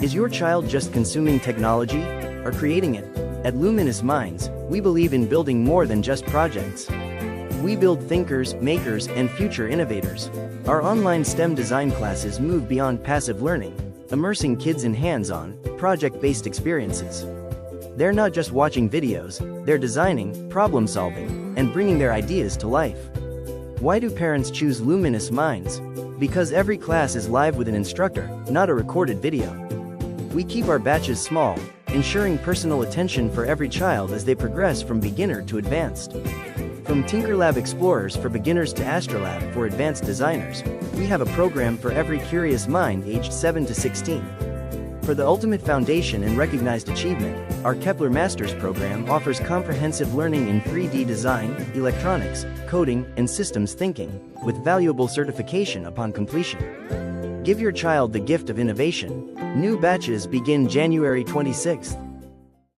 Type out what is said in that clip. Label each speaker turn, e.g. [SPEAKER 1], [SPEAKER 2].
[SPEAKER 1] Is your child just consuming technology, or creating it? At Luminos Minds, we believe in building more than just projects. We build thinkers, makers, and future innovators. Our online STEM design classes move beyond passive learning, immersing kids in hands-on, project-based experiences. They're not just watching videos, they're designing, problem-solving, and bringing their ideas to life. Why do parents choose Luminos Minds? Because every class is live with an instructor, not a recorded video. We keep our batches small, ensuring personal attention for every child as they progress from beginner to advanced. From TinkerLAB Explorers for beginners to Astrolab for advanced designers, we have a program for every curious mind aged 7 to 16. For the ultimate foundation and recognized achievement, our Kepler Masters program offers comprehensive learning in 3D design, electronics, coding, and systems thinking, with valuable certification upon completion. Give your child the gift of innovation. New batches begin January 26th.